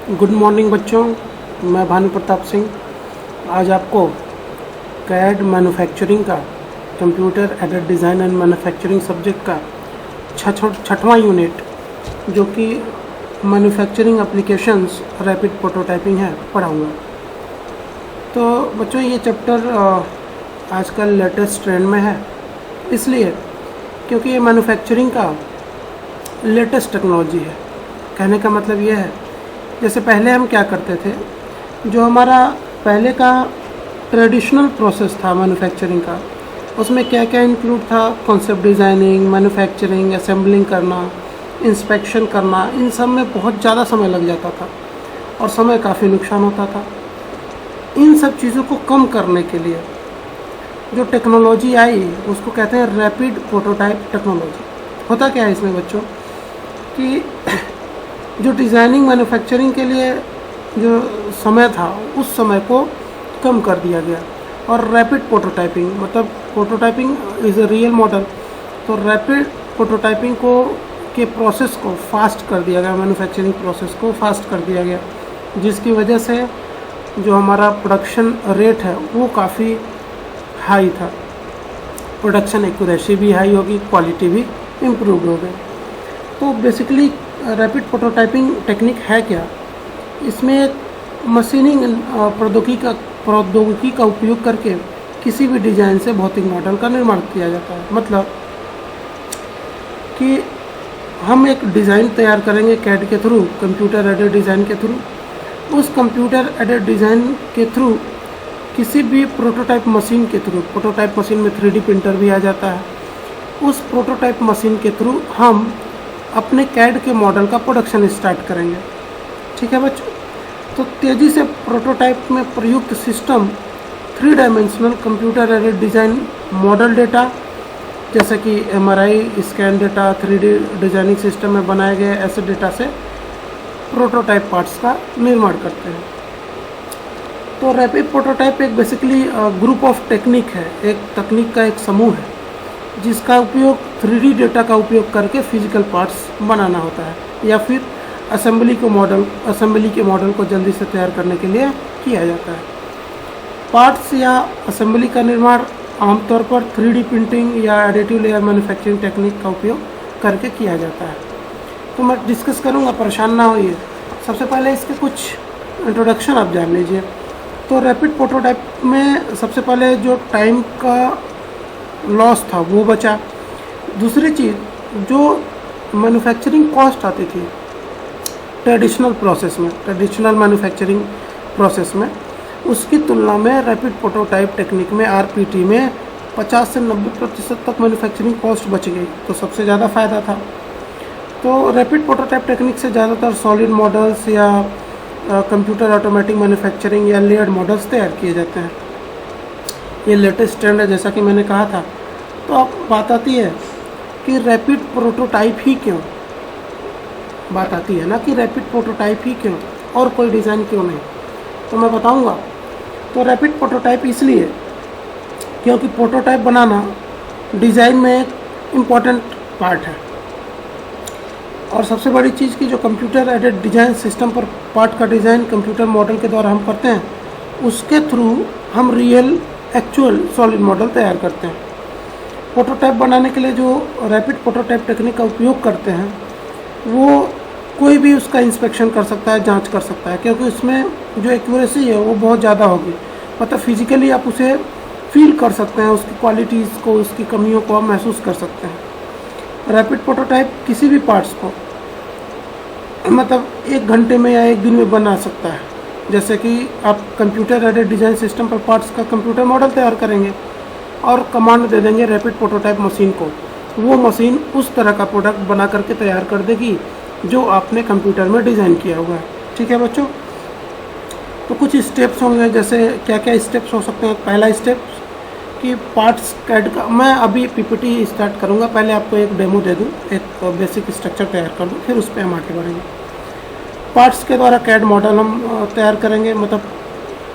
Good morning बच्चों, मैं भानु प्रताप सिंह आज आपको कैड मैन्युफैक्चरिंग का computer aided design and manufacturing subject का छठवां यूनिट जो कि मैन्युफैक्चरिंग एप्लीकेशंस रैपिड प्रोटोटाइपिंग है पढ़ाऊँगा। तो बच्चों ये चैप्टर आजकल लेटेस्ट ट्रेंड में है, इसलिए क्योंकि ये मैन्युफैक्चरिंग का लेटेस्ट टेक्नोलॉजी है। कहने का मतलब ये है, जैसे पहले हम क्या करते थे, जो हमारा पहले का ट्रेडिशनल प्रोसेस था मैन्युफैक्चरिंग का, उसमें क्या क्या इंक्लूड था, कॉन्सेप्ट डिज़ाइनिंग, मैन्युफैक्चरिंग, असेंबलिंग करना, इंस्पेक्शन करना, इन सब में बहुत ज़्यादा समय लग जाता था और समय काफ़ी नुकसान होता था। इन सब चीज़ों को कम करने के लिए जो टेक्नोलॉजी आई उसको कहते हैं रैपिड प्रोटोटाइप टेक्नोलॉजी। होता क्या है इसमें बच्चों कि जो डिज़ाइनिंग मैन्युफैक्चरिंग के लिए जो समय था उस समय को कम कर दिया गया और रैपिड प्रोटोटाइपिंग मतलब prototyping is a real model, तो रैपिड प्रोटोटाइपिंग को के प्रोसेस को फास्ट कर दिया गया, मैन्युफैक्चरिंग प्रोसेस को फास्ट कर दिया गया, जिसकी वजह से जो हमारा प्रोडक्शन रेट है वो काफ़ी हाई था। प्रोडक्शन एक्यूरेसी भी हाई होगी, क्वालिटी भी इम्प्रूव हो गई। तो बेसिकली रैपिड प्रोटोटाइपिंग टेक्निक है क्या? इसमें मशीनिंग प्रौद्योगिकी का उपयोग करके किसी भी डिज़ाइन से भौतिक मॉडल का निर्माण किया जाता है। मतलब कि हम एक डिज़ाइन तैयार करेंगे कैड के थ्रू, कंप्यूटर एडेड डिज़ाइन के थ्रू। उस कंप्यूटर एडेड डिज़ाइन के थ्रू किसी भी प्रोटोटाइप मशीन के थ्रू, प्रोटोटाइप मशीन में 3D प्रिंटर भी आ जाता है, उस प्रोटोटाइप मशीन के थ्रू हम अपने कैड के मॉडल का प्रोडक्शन स्टार्ट करेंगे। ठीक है बच्चों, तो तेज़ी से प्रोटोटाइप में प्रयुक्त system 3 dimensional computer aided design model data जैसे कि MRI scan data, 3D designing system में बनाए गए ऐसे डेटा से प्रोटोटाइप पार्ट्स का निर्माण करते हैं। तो रैपिड प्रोटोटाइप एक बेसिकली ग्रुप ऑफ टेक्निक है, एक तकनीक का एक समूह है जिसका उपयोग 3D डेटा का उपयोग करके फिजिकल पार्ट्स बनाना होता है या फिर असेंबली के मॉडल को जल्दी से तैयार करने के लिए किया जाता है। पार्ट्स या असेंबली का निर्माण आमतौर पर 3D प्रिंटिंग या एडिटिव लेयर मैन्युफैक्चरिंग टेक्निक का उपयोग करके किया जाता है। तो मैं डिस्कस करूँगा, परेशान ना होइए। सबसे पहले इसके कुछ इंट्रोडक्शन आप जान लीजिए। तो रैपिड प्रोटोटाइप में सबसे पहले जो टाइम का लॉस था वो बचा। दूसरी चीज़, जो मैन्युफैक्चरिंग कॉस्ट आती थी ट्रेडिशनल मैन्युफैक्चरिंग प्रोसेस में, उसकी तुलना में रैपिड प्रोटोटाइप टेक्निक में RPT में 50 से 90% तक मैन्युफैक्चरिंग कॉस्ट बच गई, तो सबसे ज़्यादा फ़ायदा था। तो रैपिड प्रोटोटाइप टेक्निक से ज़्यादातर सॉलिड मॉडल्स या कंप्यूटर ऑटोमेटिक मैन्युफैक्चरिंग या लेयर्ड मॉडल्स तैयार किए जाते हैं। ये लेटेस्ट ट्रेंड है जैसा कि मैंने कहा था। तो अब बात आती है कि रैपिड प्रोटोटाइप ही क्यों, बात आती है ना कि रैपिड प्रोटोटाइप ही क्यों और कोई डिज़ाइन क्यों नहीं, तो मैं बताऊंगा। तो रैपिड प्रोटोटाइप इसलिए क्योंकि प्रोटोटाइप बनाना डिज़ाइन में एक इम्पॉर्टेंट पार्ट है और सबसे बड़ी चीज़ की जो कंप्यूटर एडेड डिज़ाइन सिस्टम पर पार्ट का डिज़ाइन कंप्यूटर मॉडल के द्वारा हम करते हैं, उसके थ्रू हम रियल एक्चुअल सॉलिड मॉडल तैयार करते हैं। प्रोटोटाइप बनाने के लिए जो रैपिड प्रोटोटाइप टेक्निक का उपयोग करते हैं वो कोई भी उसका इंस्पेक्शन कर सकता है, जांच कर सकता है, क्योंकि उसमें जो एक्यूरेसी है वो बहुत ज़्यादा होगी। मतलब फिजिकली आप उसे फील कर सकते हैं, उसकी क्वालिटीज़ को, उसकी कमियों को आप महसूस कर सकते हैं। रैपिड प्रोटोटाइप किसी भी पार्ट्स को मतलब 1 घंटे में या 1 दिन में बना सकता है। जैसे कि आप कंप्यूटर एडेड डिज़ाइन सिस्टम पर पार्ट्स का कंप्यूटर मॉडल तैयार करेंगे और कमांड दे देंगे रैपिड प्रोटोटाइप मशीन को, वो मशीन उस तरह का प्रोडक्ट बना करके तैयार कर देगी जो आपने कंप्यूटर में डिज़ाइन किया हुआ है। ठीक है बच्चों, तो कुछ स्टेप्स होंगे, जैसे क्या क्या स्टेप्स हो सकते हैं। पहला स्टेप कि पार्ट्स कैड का, मैं अभी PPT स्टार्ट करूँगा, पहले आपको एक डेमो दे दूँ, एक बेसिक स्ट्रक्चर तैयार कर दूँ, फिर उस पर हम आगे बढ़ेंगे। पार्ट्स के द्वारा कैड मॉडल हम तैयार करेंगे, मतलब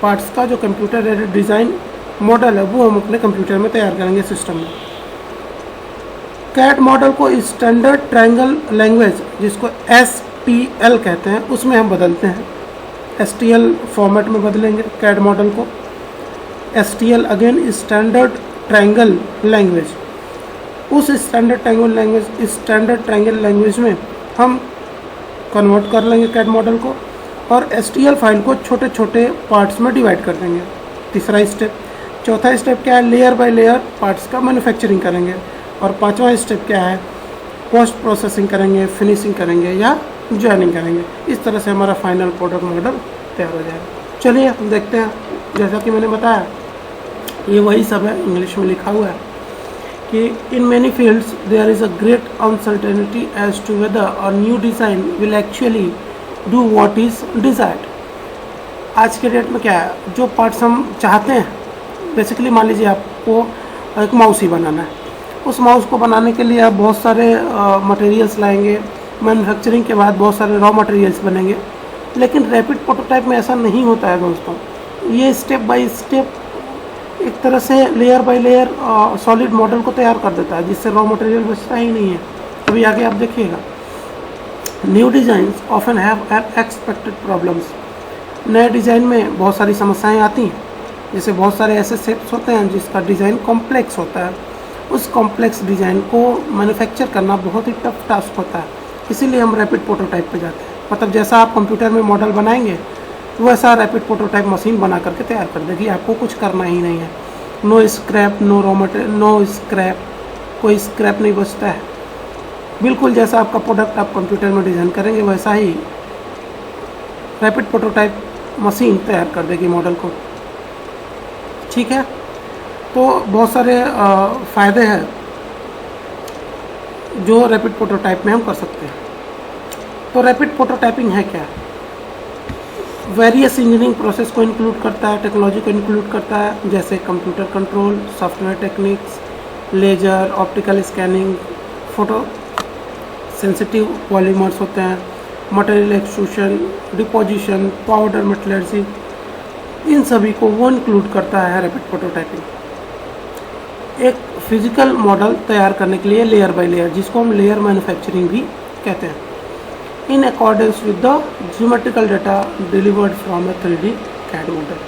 पार्ट्स का जो कंप्यूटर एडेड डिज़ाइन मॉडल है वो हम अपने कंप्यूटर में तैयार करेंगे सिस्टम में। कैड मॉडल को स्टैंडर्ड ट्रायंगल लैंग्वेज जिसको STL कहते हैं उसमें हम बदलते हैं। STL फॉर्मेट में बदलेंगे कैड मॉडल को। STL again standard triangle language, उस स्टैंडर्ड ट्रायंगल लैंग्वेज में हम कन्वर्ट कर लेंगे कैड मॉडल को और STL फाइल को छोटे छोटे पार्ट्स में डिवाइड कर देंगे। तीसरा स्टेप। चौथा स्टेप क्या है, लेयर बाय लेयर पार्ट्स का मैन्युफैक्चरिंग करेंगे। और पांचवा स्टेप क्या है, पोस्ट प्रोसेसिंग करेंगे, फिनिशिंग करेंगे या जॉइनिंग करेंगे। इस तरह से हमारा फाइनल प्रोडक्ट मॉडल तैयार हो जाएगा। चलिए देखते हैं। जैसा कि मैंने बताया ये वही सब है, इंग्लिश में लिखा हुआ है कि in many fields there is a great uncertainty as to whether a new design will actually do what is desired. आज के डेट में क्या है, जो पार्ट्स हम चाहते हैं, बेसिकली मान लीजिए आपको एक माउस ही बनाना है, उस माउस को बनाने के लिए आप बहुत सारे मटेरियल्स लाएंगे, मैन्युफैक्चरिंग के बाद बहुत सारे रॉ मटेरियल्स बनेंगे। लेकिन रैपिड प्रोटोटाइप में ऐसा नहीं होता है दोस्तों। ये स्टेप बाय स्टेप एक तरह से layer by layer solid model को तैयार कर देता है, जिससे रॉ मटेरियल बचता ही नहीं है। अभी आगे आप देखिएगा, new designs often have unexpected problems. नए डिज़ाइन में बहुत सारी समस्याएं आती हैं, जैसे बहुत सारे ऐसे शेप्स होते हैं जिसका डिज़ाइन कॉम्प्लेक्स होता है। उस कॉम्प्लेक्स डिज़ाइन को मैन्युफैक्चर करना बहुत ही टफ टास्क होता है, इसीलिए हम रैपिड प्रोटोटाइप पे जाते हैं। मतलब जैसा आप कंप्यूटर में मॉडल बनाएंगे वैसा रैपिड प्रोटोटाइप मशीन बना करके तैयार कर देगी, आपको कुछ करना ही नहीं है। No scrap, no raw material, no scrap, कोई स्क्रैप नहीं बचता है। बिल्कुल जैसा आपका प्रोडक्ट आप कंप्यूटर में डिज़ाइन करेंगे वैसा ही रैपिड प्रोटोटाइप मशीन तैयार कर देगी मॉडल को। ठीक है, तो बहुत सारे फ़ायदे हैं जो रैपिड प्रोटोटाइप में हम कर सकते हैं। तो रैपिड प्रोटोटाइपिंग है क्या? वेरियस इंजीनियरिंग प्रोसेस को इंक्लूड करता है, टेक्नोलॉजी को इंक्लूड करता है, जैसे computer control, software techniques, laser, optical scanning, photo sensitive polymers होते हैं, material extrusion, deposition, powder metallurgy, इन सभी को वो इंक्लूड करता है रैपिड प्रोटोटाइपिंग। एक फिजिकल मॉडल तैयार करने के लिए लेयर बाय लेयर, जिसको हम लेयर मैन्युफैक्चरिंग भी कहते हैं, in accordance with the geometrical data delivered from a 3D CAD model,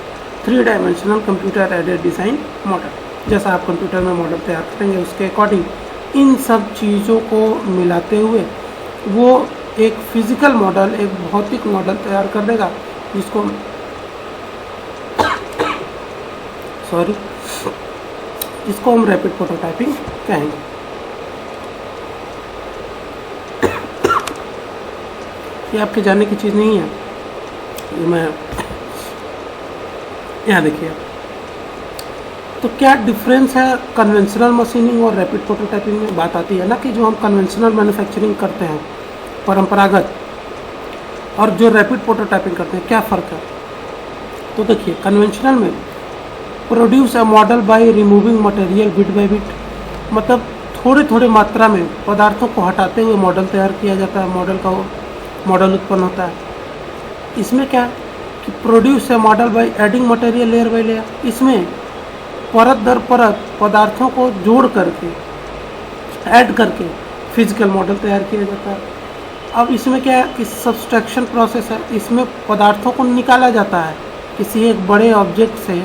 3 dimensional computer aided design model. जैसा आप कंप्यूटर में मॉडल तैयार करेंगे उसके अकॉर्डिंग इन सब चीज़ों को मिलाते हुए वो एक फिजिकल मॉडल, एक भौतिक मॉडल तैयार कर देगा, जिसको हम रैपिड प्रोटोटाइपिंग कहेंगे। ये आपके जानने की चीज़ नहीं है, ये मैं यहाँ देखिए। तो क्या डिफरेंस है कन्वेंशनल मशीनिंग और रैपिड प्रोटोटाइपिंग में? बात आती है ना कि जो हम कन्वेंशनल मैन्युफैक्चरिंग करते हैं परंपरागत, और जो रैपिड प्रोटोटाइपिंग करते हैं, क्या फ़र्क है? तो देखिए, कन्वेंशनल में produce a model by removing material bit by bit, मतलब थोड़े थोड़े मात्रा में पदार्थों को हटाते हुए मॉडल तैयार किया जाता है, मॉडल उत्पन्न होता है। इसमें क्या कि produce a model by adding material layer by layer, इसमें परत दर परत पदार्थों को जोड़ करके, ऐड करके फिजिकल मॉडल तैयार किया जाता है। अब इसमें क्या है कि सब्सट्रैक्शन प्रोसेस है, इसमें पदार्थों को निकाला जाता है, किसी एक बड़े ऑब्जेक्ट से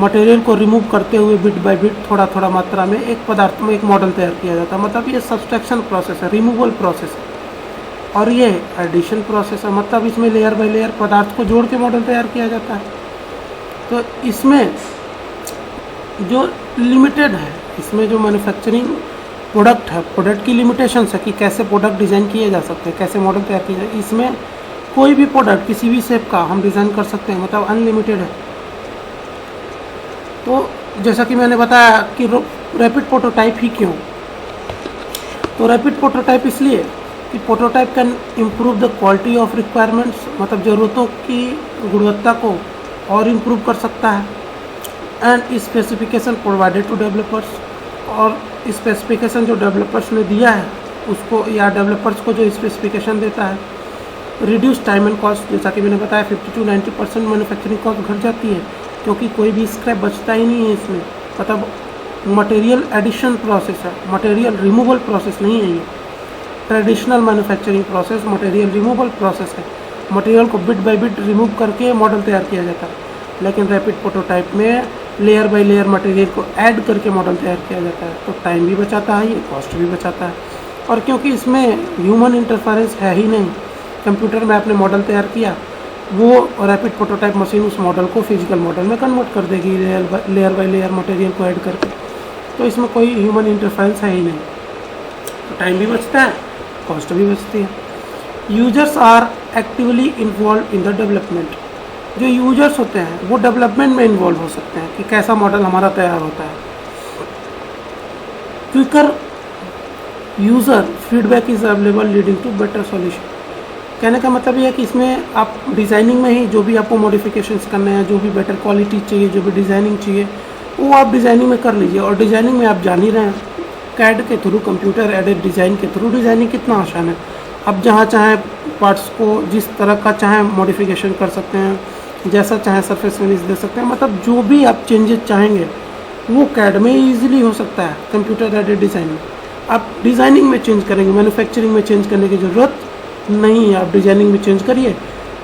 मटेरियल को रिमूव करते हुए बिट बाय बिट थोड़ा थोड़ा मात्रा में एक पदार्थ में एक मॉडल तैयार किया जाता है। मतलब ये सब्सट्रैक्शन प्रोसेस है, रिमूवल प्रोसेस है। और ये एडिशन प्रोसेस है, मतलब इसमें लेयर बाय लेयर पदार्थ को जोड़ के मॉडल तैयार किया जाता है। तो इसमें जो लिमिटेड है, इसमें जो मैन्युफैक्चरिंग प्रोडक्ट है, प्रोडक्ट की लिमिटेशंस है कि कैसे प्रोडक्ट डिज़ाइन किए जा सकते हैं, कैसे मॉडल तैयार किए जाए। इसमें कोई भी प्रोडक्ट किसी भी शेप का हम डिज़ाइन कर सकते हैं, मतलब अनलिमिटेड है। तो जैसा कि मैंने बताया कि रैपिड प्रोटोटाइप ही क्यों, तो रैपिड प्रोटोटाइप इसलिए कि prototype can improve the quality of requirements, मतलब ज़रूरतों की गुणवत्ता को और इम्प्रूव कर सकता है, and specification provided to developers, और स्पेसिफिकेशन जो डेवलपर्स ने दिया है उसको, या डेवलपर्स को जो स्पेसिफिकेशन देता है, रिड्यूस टाइम एंड कॉस्ट, जैसा कि मैंने बताया 50 to 90% मैन्युफैक्चरिंग कॉस्ट घट जाती है, क्योंकि कोई भी स्क्रैप बचता ही नहीं है इसमें। मतलब मटेरियल एडिशन प्रोसेस है, मटेरियल रिमूवल प्रोसेस नहीं है ये। Traditional manufacturing process material removal process है, मटेरियल को बिट बाय बिट रिमूव करके मॉडल तैयार किया जाता है, लेकिन रैपिड प्रोटोटाइप में लेयर बाय लेयर मटेरियल को ऐड करके मॉडल तैयार किया जाता है। तो टाइम भी बचाता है, ये कॉस्ट भी बचाता है। और क्योंकि इसमें ह्यूमन इंटरफेरेंस है ही नहीं, कंप्यूटर में आपने मॉडल तैयार किया, वो रैपिड प्रोटोटाइप मशीन उस मॉडल को फिजिकल मॉडल में कन्वर्ट कर देगी लेयर बाय लेयर मटेरियल को ऐड करके। तो इसमें कोई ह्यूमन इंटरफेरेंस है ही नहीं, तो टाइम भी बचता है, कॉस्ट भी बचती है। Users are actively involved in the development. जो यूजर्स होते हैं वो डेवलपमेंट में इन्वॉल्व हो सकते हैं कि कैसा मॉडल हमारा तैयार होता है। Quicker user feedback is available leading to better solution. कहने का मतलब ये है कि इसमें आप डिज़ाइनिंग में ही जो भी आपको मॉडिफिकेशंस करने हैं, जो भी बेटर क्वालिटी चाहिए, जो भी डिज़ाइनिंग चाहिए, वो आप डिज़ाइनिंग में कर लीजिए। और डिज़ाइनिंग में आप जान ही रहे हैं, कैड के थ्रू, कंप्यूटर एडेड डिज़ाइन के थ्रू डिज़ाइनिंग कितना आसान है। आप जहाँ चाहें पार्ट्स को जिस तरह का चाहें मॉडिफिकेशन कर सकते हैं, जैसा चाहें सरफेस फिनिश दे सकते हैं। मतलब जो भी आप चेंजेस चाहेंगे वो कैड में ईजिली हो सकता है, कंप्यूटर एडेड डिज़ाइन में। आप डिज़ाइनिंग में चेंज करेंगे, मैन्युफैक्चरिंग में चेंज करने की ज़रूरत नहीं है। आप डिज़ाइनिंग में चेंज करिए,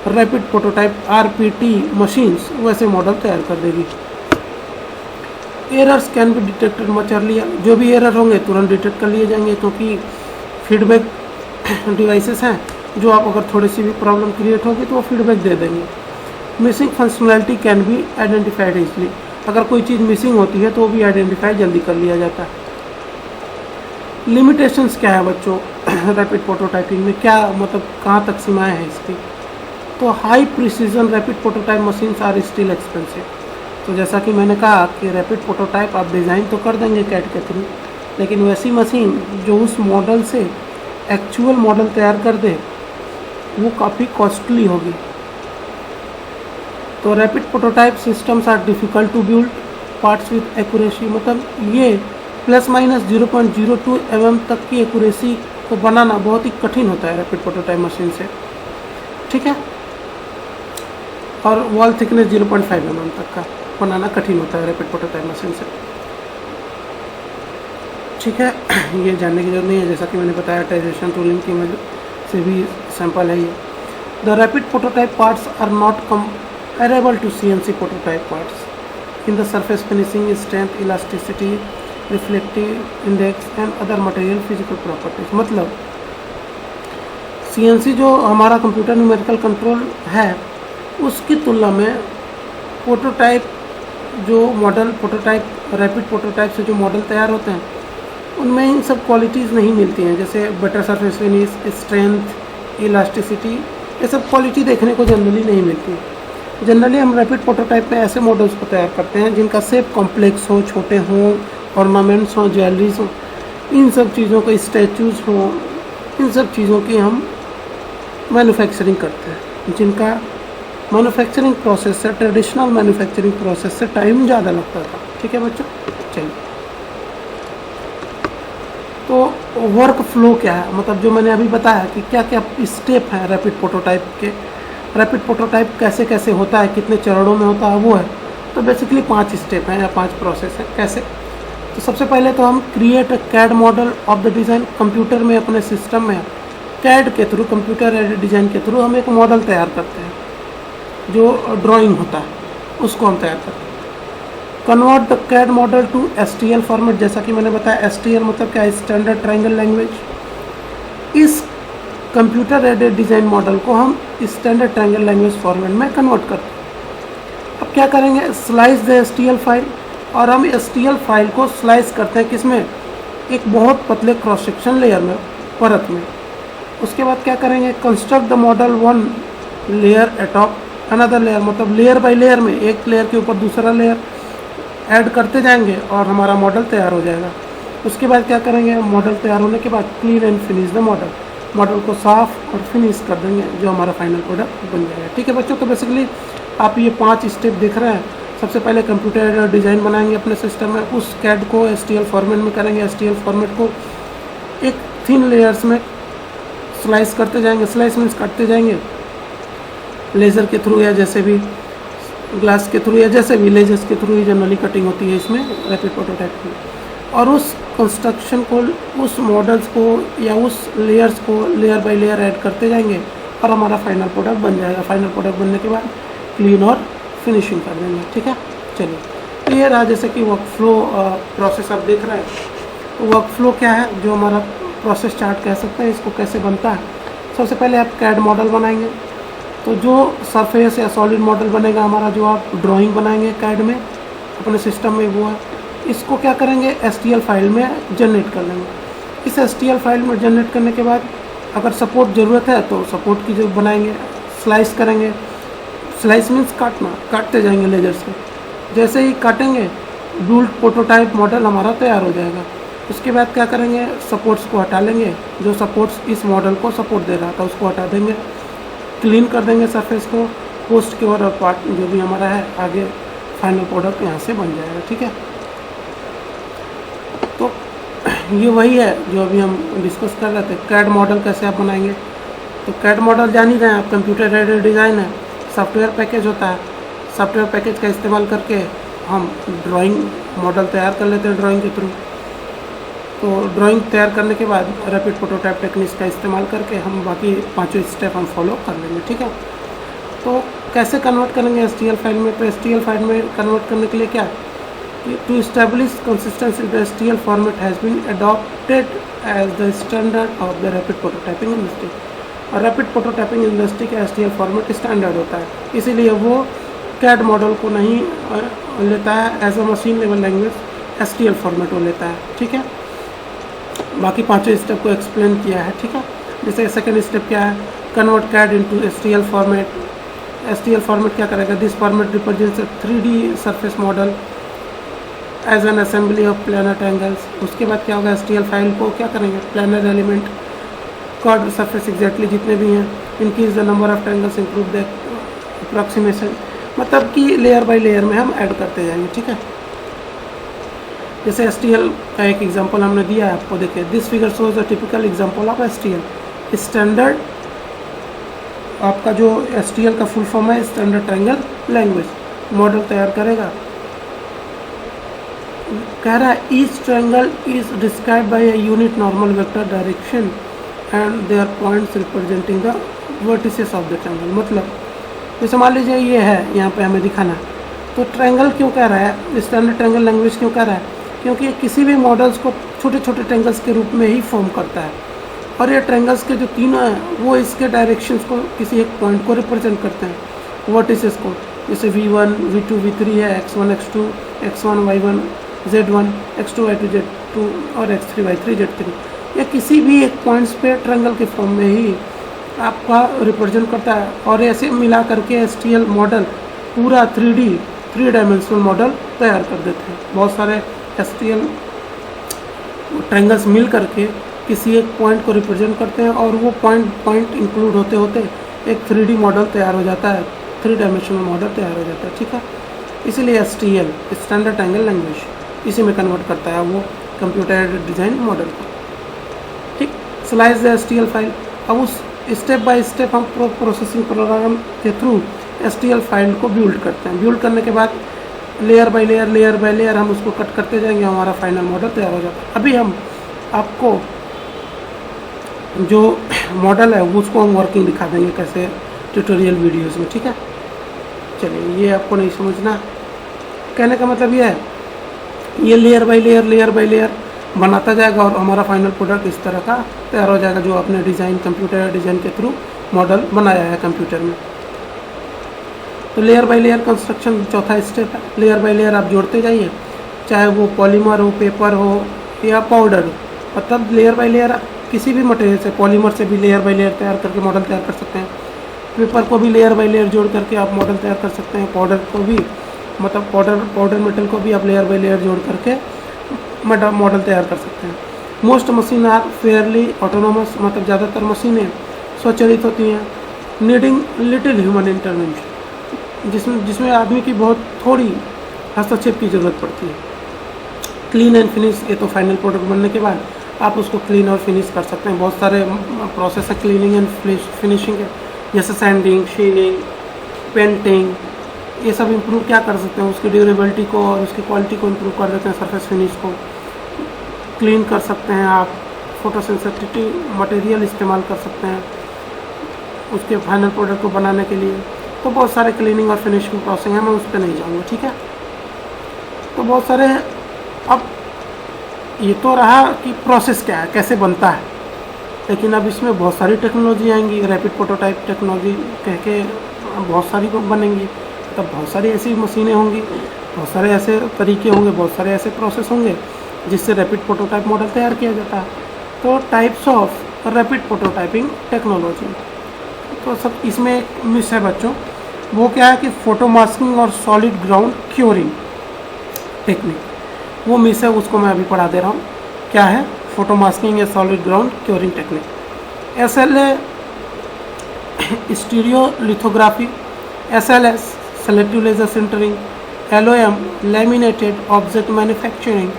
रैपिड प्रोटोटाइप RPT मशीन्स वैसे मॉडल तैयार कर देगी। Errors can be detected much earlier. जो भी एरर होंगे तुरंत डिटेक्ट कर लिए जाएंगे, क्योंकि फीडबैक डिवाइसेस हैं जो आप अगर थोड़ी सी भी प्रॉब्लम क्रिएट होगी तो वो फीडबैक दे देंगे। Missing functionality can be identified easily. अगर कोई चीज़ मिसिंग होती है तो वो भी आइडेंटिफाई जल्दी कर लिया जाता है। लिमिटेशंस क्या है बच्चों रैपिड प्रोटोटाइपिंग में, क्या मतलब कहाँ तक सीमाएं हैं इसकी? तो high precision rapid prototype machines are still expensive. तो जैसा कि मैंने कहा कि रैपिड प्रोटोटाइप आप डिज़ाइन तो कर देंगे कैड के थ्रू, लेकिन वैसी मशीन जो उस मॉडल से एक्चुअल मॉडल तैयार कर दे वो काफ़ी कॉस्टली होगी। तो rapid prototype systems are difficult to build parts with accuracy. मतलब ये ±0.02 mm तक की एक्यूरेसी को बनाना बहुत ही कठिन होता है रैपिड प्रोटोटाइप मशीन से, ठीक है। और वॉल थिकनेस 0.5 mm तक का बनाना कठिन होता है रैपिड प्रोटोटाइप मशीन से, ठीक है। ये जानने की जरूरत नहीं है, जैसा कि मैंने बताया टाइजेशन टूलिंग की मदद से भी सैंपल है ये। The rapid prototype parts are not comparable to CNC prototype parts in the surface finishing, strength, elasticity, reflective index and other material physical properties। मतलब CNC जो हमारा कंप्यूटर न्यूमेरिकल कंट्रोल है उसकी तुलना में प्रोटोटाइप जो मॉडल प्रोटोटाइप रैपिड प्रोटोटाइप से जो मॉडल तैयार होते हैं उनमें इन सब क्वालिटीज़ नहीं मिलती हैं, जैसे better surface finish, strength, elasticity, ये सब क्वालिटी देखने को जनरली नहीं मिलती। जनरली हम रैपिड प्रोटोटाइप में ऐसे मॉडल्स को तैयार करते हैं जिनका शेप कॉम्प्लेक्स हो, छोटे हों, ऑर्नामेंट्स हों, ज्वेलरीज हों, इन सब चीज़ों के स्टैचूज़ हों, इन सब चीज़ों की हम मैन्युफैक्चरिंग करते हैं, जिनका मैन्युफैक्चरिंग प्रोसेस से, ट्रेडिशनल मैन्युफैक्चरिंग प्रोसेस से टाइम ज़्यादा लगता था, ठीक है बच्चों। चलिए, तो वर्क फ्लो क्या है, मतलब जो मैंने अभी बताया कि क्या क्या स्टेप हैं रैपिड प्रोटोटाइप के, रैपिड प्रोटोटाइप कैसे कैसे होता है, कितने चरणों में होता है, वो है। तो बेसिकली 5 स्टेप हैं या 5 प्रोसेस हैं। कैसे? तो सबसे पहले तो हम create a CAD model of the design. Computer में अपने सिस्टम में कैड के थ्रू, कंप्यूटर एडेड डिज़ाइन के थ्रू हम एक मॉडल तैयार करते हैं, जो ड्राइंग होता है उसको हम तैयार करते हैं। Convert the CAD model to STL format. जैसा कि मैंने बताया STL मतलब क्या है, स्टैंडर्ड ट्रायंगल लैंग्वेज। इस कंप्यूटर एडेड डिज़ाइन मॉडल को हम स्टैंडर्ड ट्रायंगल लैंग्वेज फॉर्मेट में कन्वर्ट करते हैं। अब क्या करेंगे, स्लाइस द STL फाइल, और हम STL फाइल को स्लाइस करते हैं किसमें, एक बहुत पतले क्रॉस सेक्शन लेयर में, परत में। उसके बाद क्या करेंगे, construct the model one layer atop another layer, मतलब लेयर बाय लेयर में एक लेयर के ऊपर दूसरा लेयर ऐड करते जाएंगे और हमारा मॉडल तैयार हो जाएगा। उसके बाद क्या करेंगे, मॉडल तैयार होने के बाद clean and finish the model, model को साफ और फिनिश कर देंगे, जो हमारा फाइनल प्रोडक्ट बन जाएगा, ठीक है बच्चों। तो बेसिकली आप ये 5 स्टेप देख रहे हैं। सबसे पहले कंप्यूटर डिज़ाइन बनाएंगे अपने सिस्टम में, उस कैड को STL फॉर्मेट में करेंगे। STL फॉर्मेट को एक थिन लेयर्स में स्लाइस करते जाएंगे, स्लाइस मीन्स काटते जाएंगे लेज़र के थ्रू या जैसे भी ग्लास के थ्रू या जैसे भी लेजर्स के थ्रू ही जनरली कटिंग होती है इसमें रैपिड प्रोटोटाइप की। और उस कंस्ट्रक्शन को, उस मॉडल्स को या उस लेयर्स को लेयर बाय लेयर ऐड करते जाएंगे और हमारा फाइनल प्रोडक्ट बन जाएगा। फाइनल प्रोडक्ट बनने के बाद क्लीन और फिनिशिंग कर देंगे। ठीक है, चलिए, तो ये रहा जैसे कि वर्क फ्लो प्रोसेस आप देख रहे हैं। वर्क फ्लो क्या है, जो हमारा प्रोसेस चार्ट कह सकते हैं, इसको कैसे बनता है। सबसे पहले आप कैड मॉडल बनाएंगे, तो जो सरफेस या सॉलिड मॉडल बनेगा हमारा, जो आप ड्राइंग बनाएंगे कैड में अपने सिस्टम में, वो है, इसको क्या करेंगे STL फाइल में जनरेट कर लेंगे। इस STL फाइल में जनरेट करने के बाद अगर सपोर्ट ज़रूरत है तो सपोर्ट की जो बनाएंगे, स्लाइस करेंगे। स्लाइस मीन्स काटना, काटते जाएंगे लेजर से। जैसे ही काटेंगे बिल्ड प्रोटोटाइप मॉडल हमारा तैयार हो जाएगा। उसके बाद क्या करेंगे, सपोर्ट्स को हटा लेंगे, जो सपोर्ट्स इस मॉडल को सपोर्ट दे रहा था उसको हटा देंगे, क्लीन कर देंगे सरफेस को, पोस्ट के और पार्ट जो भी हमारा है, आगे फाइनल प्रोडक्ट यहाँ से बन जाएगा। ठीक है, तो ये वही है जो अभी हम डिस्कस कर रहे थे। कैड मॉडल कैसे आप बनाएंगे, तो कैड मॉडल जान ही रहे हैं आप, कंप्यूटर एडेड डिज़ाइन है, सॉफ्टवेयर पैकेज होता है। सॉफ्टवेयर पैकेज का इस्तेमाल करके हम ड्राइंग मॉडल तैयार कर लेते हैं ड्राइंग के थ्रू। तो ड्राइंग तैयार करने के बाद रैपिड प्रोटोटाइप टेक्निक्स का इस्तेमाल करके हम बाकी पांचों स्टेप हम फॉलो कर लेंगे। ठीक है, तो कैसे कन्वर्ट करेंगे STL फाइल में, तो STL फाइल में कन्वर्ट करने के लिए क्या, to establish consistency the STL format has been adopted as the standard of the rapid prototyping industry. और रैपिड प्रोटोटाइपिंग इंडस्ट्री का STL फॉर्मेट स्टैंडर्ड होता है, इसीलिए वो कैड मॉडल को नहीं लेता है as a machine level language, STL format वो लेता है। ठीक है, बाकी पांचों स्टेप को एक्सप्लेन किया है। ठीक है, जैसे सेकंड स्टेप क्या है, convert CAD into STL format. STL format क्या करेगा, this format represents 3D surface model as an assembly of planar triangles. उसके बाद क्या होगा, STL फाइल को क्या करेंगे, planar element, curve surface exactly जितने भी हैं, increase the number of triangles, improve the approximation, मतलब कि लेयर बाय लेयर में हम ऐड करते जाएंगे। ठीक है, जैसे STL का एक एग्जांपल हमने दिया है आपको, देखिए, this figure shows a typical example of STL standard. आपका जो STL का फुल फॉर्म है स्टैंडर्ड ट्रायंगल लैंग्वेज। मॉडल तैयार करेगा, कह रहा है each triangle is describe by a unit normal vector direction and there points representing the vertices of the triangle. मतलब जैसे मान लीजिए ये है, यहाँ पे हमें दिखाना है, तो ट्रायंगल क्यों कह रहा है, स्टैंडर्ड ट्रायंगल लैंग्वेज क्यों कह रहा है, क्योंकि ये किसी भी मॉडल्स को छोटे छोटे ट्रायंगल्स के रूप में ही फॉर्म करता है। और ये ट्रायंगल्स के जो तीनों हैं वो इसके डायरेक्शंस को, किसी एक पॉइंट को रिप्रेजेंट करते हैं, वर्टिसेस को। जैसे V1, V2, V3 है, X1, X2, X1, Y1, Z1, X2, Y2, Z2 और X3, Y3, Z3। ये किसी भी एक पॉइंट्स पे ट्रायंगल के फॉर्म में ही आपका रिप्रेजेंट करता है। और ऐसे मिला करके STL मॉडल पूरा 3 डायमेंशनल मॉडल तैयार कर देते हैं। बहुत सारे STL ट्रायंगल्स मिल करके किसी एक पॉइंट को रिप्रेजेंट करते हैं और वो पॉइंट इंक्लूड होते होते एक 3D मॉडल तैयार हो जाता है, 3 डायमेंशनल मॉडल तैयार हो जाता है। ठीक है, इसीलिए STL स्टैंडर्ड ट्रायंगल लैंग्वेज इसी में कन्वर्ट करता है वो कंप्यूटर डिज़ाइन मॉडल को। ठीक, स्लाइस द STL फाइल। अब उस स्टेप बाय स्टेप हम प्रोसेसिंग प्रोग्राम के थ्रू STL फाइल को बिल्ड करते हैं। बिल्ड करने के बाद लेयर बाय लेयर हम उसको कट करते जाएंगे, हमारा फाइनल मॉडल तैयार हो जाता है। अभी हम आपको जो मॉडल है उसको हम वर्किंग दिखा देंगे कैसे, ट्यूटोरियल वीडियोस में। ठीक है, चलिए, ये आपको नहीं समझना, कहने का मतलब ये है, ये लेयर बाय लेयर बनाता जाएगा और हमारा फाइनल प्रोडक्ट इस तरह का तैयार हो जाएगा, जो आपने डिज़ाइन, कंप्यूटर डिज़ाइन के थ्रू मॉडल बनाया है कंप्यूटर में। तो लेयर बाय लेयर कंस्ट्रक्शन चौथा स्टेप है। लेयर बाय लेयर आप जोड़ते जाइए, चाहे वो पॉलीमर हो, पेपर हो या पाउडर हो। मतलब लेयर बाय लेयर किसी भी मटेरियल से, पॉलीमर से भी लेयर बाय लेयर तैयार करके मॉडल तैयार कर सकते हैं। पेपर को भी लेयर बाय लेयर जोड़ करके आप मॉडल तैयार कर सकते हैं। पाउडर को भी, मतलब पाउडर मेटल को भी आप लेयर बाय लेयर जोड़ करके मॉडल तैयार कर सकते हैं। Most machine are fairly autonomous, मतलब ज़्यादातर मशीनें स्वचालित होती हैं, नीडिंग लिटिल ह्यूमन इंटरवेंशन, जिसमें आदमी की बहुत थोड़ी हस्तक्षेप की ज़रूरत पड़ती है। क्लीन एंड फिनिश, ये तो फाइनल प्रोडक्ट बनने के बाद आप उसको क्लीन और फिनिश कर सकते हैं। बहुत सारे प्रोसेस है क्लीनिंग एंड फिनिशिंग के, जैसे सैंडिंग, शीलिंग, पेंटिंग, ये सब इम्प्रूव क्या कर सकते हैं, उसकी ड्यूरेबिलिटी को और उसकी क्वालिटी को इम्प्रूव कर देते हैं। सरफेस फिनिश को क्लीन कर सकते हैं आप, फोटोसेंसिटिव मटेरियल इस्तेमाल कर सकते हैं, उसके फाइनल प्रोडक्ट को बनाने के लिए। तो बहुत सारे क्लीनिंग और फिनिशिंग प्रोसेस हैं, मैं उस पर नहीं जाऊँगा, ठीक है। तो बहुत सारे, अब ये तो रहा कि प्रोसेस क्या है, कैसे बनता है, लेकिन अब इसमें बहुत सारी टेक्नोलॉजी आएंगी। रैपिड प्रोटोटाइप टेक्नोलॉजी कह के बहुत सारी बनेंगी, तब बहुत सारी ऐसी मशीनें होंगी, बहुत सारे ऐसे तरीके होंगे, बहुत सारे ऐसे प्रोसेस होंगे जिससे रैपिड प्रोटोटाइप मॉडल तैयार किया जाता है। तो types of rapid prototyping technology, तो सब इसमें एक मिस है बच्चों, वो क्या है कि फोटो मास्किंग और सॉलिड ग्राउंड क्योरिंग टेक्निक, वो मिस है, उसको मैं अभी पढ़ा दे रहा हूँ। क्या है फोटो मास्किंग या solid ground curing technique. SLA stereolithography, SLS selective laser sintering, LOM laminated object manufacturing,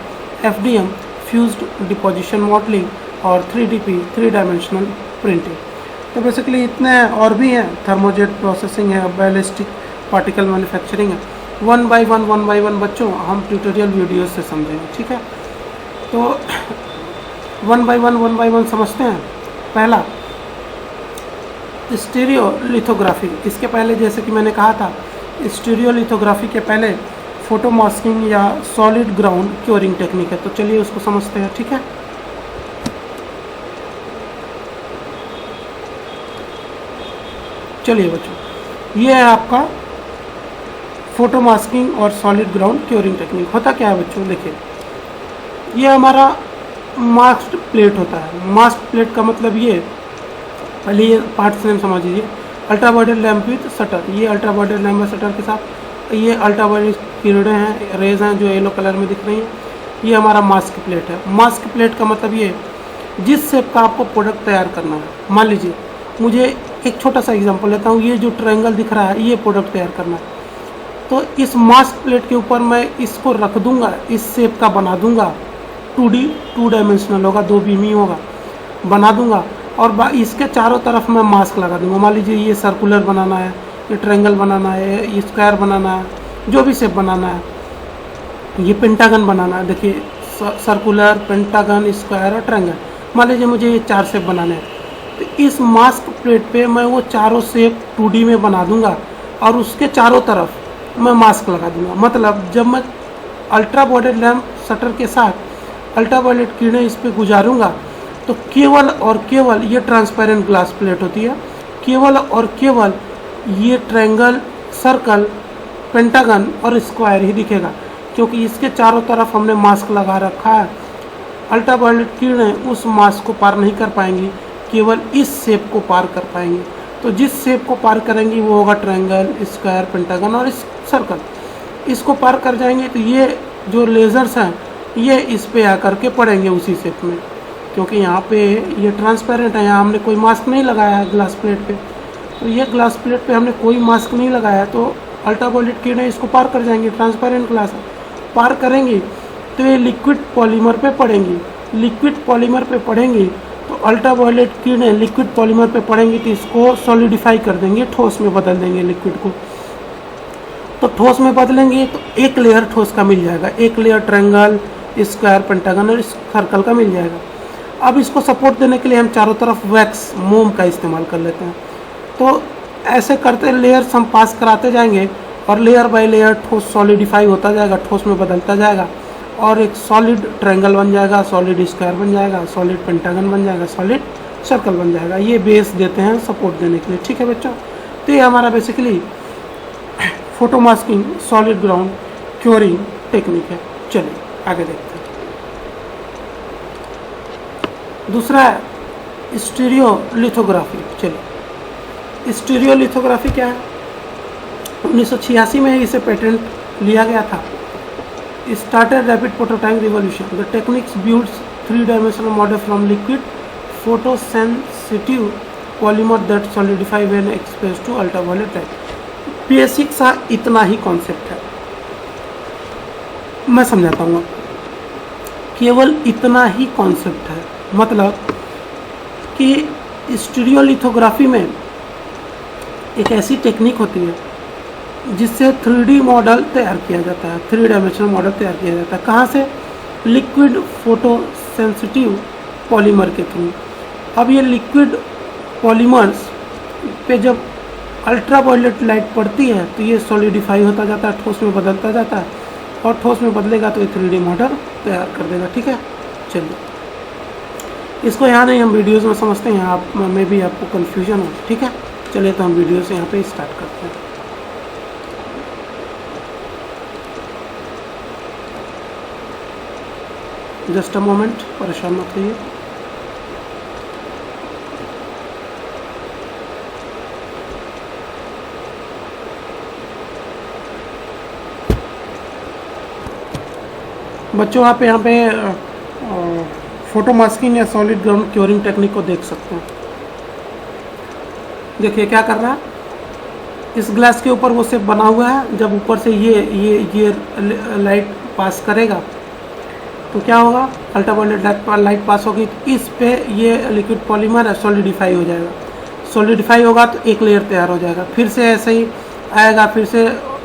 FDM fused deposition modelling और 3DP 3 डायमेंशनल प्रिंटिंग। तो बेसिकली इतने हैं, और भी हैं, थर्मोजेट प्रोसेसिंग है, बैलिस्टिक पार्टिकल मैन्युफैक्चरिंग है। वन बाय वन बच्चों हम ट्यूटोरियल वीडियो से समझेंगे, ठीक है। तो वन बाय वन समझते हैं। पहला स्टीरियोलिथोग्राफी, इसके पहले जैसे कि मैंने कहा था, स्टीरियोलिथोग्राफी के पहले फोटो मास्किंग या सॉलिड ग्राउंड क्योरिंग टेक्निक है। तो चलिए उसको समझते हैं, ठीक है। चलिए बच्चों, ये है आपका फोटो मास्किंग और सॉलिड ग्राउंड क्योरिंग टेक्निक। होता क्या है बच्चों, देखिए ये हमारा मास्क्ड प्लेट होता है। मास्क्ड प्लेट का मतलब ये, पहले ये पार्ट से समझ लीजिए। अल्ट्रावायलेट लैंप विद शटर, ये अल्ट्रावायलेट लैंप शटर के साथ ये अल्ट्रावायलेट किरणें हैं, रेज हैं जो येलो कलर में दिख रही हैं, ये हमारा मास्क प्लेट है। मास्क प्लेट का मतलब ये, जिस शेप का आपको प्रोडक्ट तैयार करना है। मान लीजिए मुझे एक छोटा सा एग्जांपल लेता हूँ, ये जो ट्रायंगल दिख रहा है ये प्रोडक्ट तैयार करना है, तो इस मास्क प्लेट के ऊपर मैं इसको रख दूंगा, इस शेप का बना दूंगा, 2D 2 डायमेंशनल होगा, 2 बीमी होगा, बना दूंगा और इसके चारों तरफ मैं मास्क लगा दूंगा। मान लीजिए ये सर्कुलर बनाना है, ये ट्रायंगल बनाना है, ये स्क्वायर बनाना है, जो भी शेप बनाना है, ये पेंटागन बनाना है। देखिए सर्कुलर, पेंटागन, स्क्वायर और ट्रायंगल, मान लीजिए मुझे ये 4 शेप बनाने हैं, तो इस मास्क प्लेट पे मैं वो चारों शेप 2D में बना दूंगा और उसके चारों तरफ मैं मास्क लगा दूंगा। मतलब जब मैं अल्ट्रावायलेट लैंप शटर के साथ अल्ट्रावायलेट किरणें इस पर गुजारूंगा तो केवल और केवल ये ट्रांसपेरेंट ग्लास प्लेट होती है, केवल और केवल ये ट्रायंगल, सर्कल, पेंटागन और स्क्वायर ही दिखेगा, क्योंकि इसके चारों तरफ हमने मास्क लगा रखा है। अल्ट्रावायलेट किरणें उस मास्क को पार नहीं कर पाएंगी, केवल इस शेप को पार कर पाएंगी। तो जिस शेप को पार करेंगी वो होगा ट्रायंगल, स्क्वायर, पेंटागन और सर्कल। इसको पार कर जाएंगे तो ये जो लेजर्स हैं ये इस पे आकर के पड़ेंगे उसी शेप में, क्योंकि यहाँ पे ये ट्रांसपेरेंट है, यहाँ हमने कोई मास्क नहीं लगाया है ग्लास प्लेट पे। तो ये ग्लास प्लेट पे हमने कोई मास्क नहीं लगाया, तो अल्ट्रावायलेट किरणें इसको पार कर जाएंगी, ट्रांसपेरेंट ग्लास पार करेंगी तो ये लिक्विड पॉलीमर पे पड़ेंगी। लिक्विड पॉलीमर पे पड़ेंगी तो अल्ट्रावायलेट किरणें लिक्विड पॉलीमर पे पड़ेंगी तो इसको सॉलिडिफाई कर देंगे, ठोस में बदल देंगे लिक्विड को। तो ठोस में बदलेंगे तो एक लेयर ठोस का मिल जाएगा, एक लेयर ट्रायंगल, स्क्वायर, पेंटागन और सर्कल का मिल जाएगा। अब इसको सपोर्ट देने के लिए हम चारों तरफ वैक्स, मोम का इस्तेमाल कर लेते हैं। तो ऐसे करते लेयर्स हम पास कराते जाएंगे और लेयर बाय लेयर ठोस सॉलिडिफाई होता जाएगा, ठोस में बदलता जाएगा और एक सॉलिड ट्रायंगल बन जाएगा, सॉलिड स्क्वायर बन जाएगा, सॉलिड पेंटागन बन जाएगा, सॉलिड सर्कल बन जाएगा। ये बेस देते हैं सपोर्ट देने के लिए, ठीक है बच्चों। तो ये हमारा basically photo masking solid ground curing technique है। चलिए आगे देखते हैं। दूसरा है स्टीरियोलिथोग्राफी। चलिए स्टीरियोलिथोग्राफी क्या है? 1986 में इसे पेटेंट लिया गया था। Started rapid prototype revolution, the techniques builds 3 dimensional model from liquid photosensitive polymer that solidify when exposed to ultraviolet light. Basic सा इतना ही कॉन्सेप्ट है, मैं समझाता हूँ। केवल इतना ही कॉन्सेप्ट है, मतलब कि स्टीरियोलिथोग्राफी में एक ऐसी टेक्निक होती है जिससे 3D मॉडल तैयार किया जाता है, 3 डायमेंशनल मॉडल तैयार किया जाता है। कहाँ से? लिक्विड फोटो सेंसिटिव पॉलीमर के थ्रू। अब ये लिक्विड पॉलीमर्स पे जब अल्ट्रा वायलेट लाइट पड़ती है तो ये सॉलिडिफाई होता जाता है, ठोस में बदलता जाता है, और ठोस में बदलेगा तो ये 3D मॉडल तैयार कर देगा। ठीक है, चलिए इसको यहाँ नहीं, हम वीडियोज़ में समझते हैं, यहाँ में भी आपको कन्फ्यूजन हो। ठीक है, चलिए तो हम वीडियो से यहाँ पे स्टार्ट करते हैं। जस्ट अ मोमेंट, परेशान मत होइए। बच्चों आप यहाँ पे फोटो मास्किंग या सॉलिड ग्राउंड क्योरिंग टेक्निक को देख सकते हैं। देखिए क्या कर रहा है, इस ग्लास के ऊपर वो शेप बना हुआ है, जब ऊपर से ये लाइट पास करेगा तो क्या होगा, अल्ट्रावायलेट लाइट पास होगी तो इस पे ये लिक्विड पॉलीमर है सॉलिडिफाई हो जाएगा। सॉलिडिफाई होगा तो एक लेयर तैयार हो जाएगा, फिर से ऐसे ही आएगा, फिर से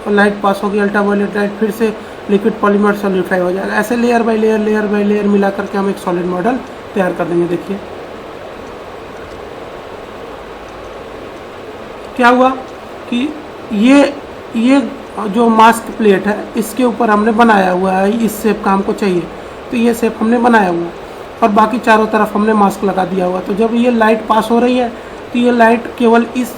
लाइट पास होगी अल्ट्रावायलेट लाइट, फिर से लिक्विड पॉलीमर सॉलिडिफाई हो जाएगा। ऐसे लेयर बाय लेयर मिला करके हम एक सॉलिड मॉडल तैयार कर देंगे। देखिए क्या हुआ कि ये जो मास्क प्लेट है इसके ऊपर हमने बनाया हुआ है, इस शेप का हमको चाहिए तो ये शेप हमने बनाया हुआ है, और बाकी चारों तरफ हमने मास्क लगा दिया हुआ। तो जब ये लाइट पास हो रही है तो ये लाइट केवल इस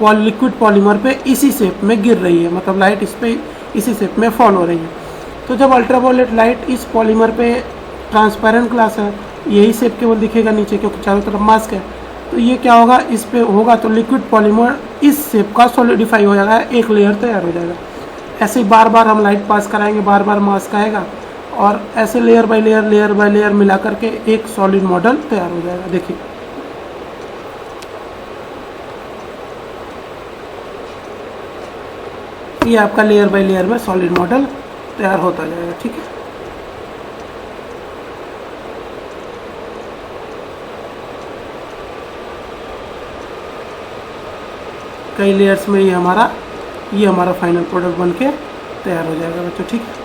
लिक्विड पॉलीमर पे इसी शेप में गिर रही है, मतलब लाइट इस पे इसी शेप में फॉल हो रही है। तो जब अल्ट्रावायलेट लाइट इस पॉलीमर पे, ट्रांसपेरेंट ग्लास है, यही शेप केवल दिखेगा नीचे क्योंकि चारों तरफ मास्क है, तो ये क्या होगा, इस पे होगा तो लिक्विड पॉलीमर इस शेप का सॉलिडिफाई हो जाएगा, एक लेयर तैयार हो जाएगा। ऐसे ही बार बार हम लाइट पास कराएंगे, बार बार मास्क आएगा, और ऐसे लेयर बाय लेयर मिला करके एक सॉलिड मॉडल तैयार हो जाएगा। देखिए ये आपका लेयर बाय लेयर में सॉलिड मॉडल तैयार होता जाएगा। ठीक है, कई लेयर्स में ये हमारा फाइनल प्रोडक्ट बन के तैयार हो जाएगा बच्चों। ठीक है।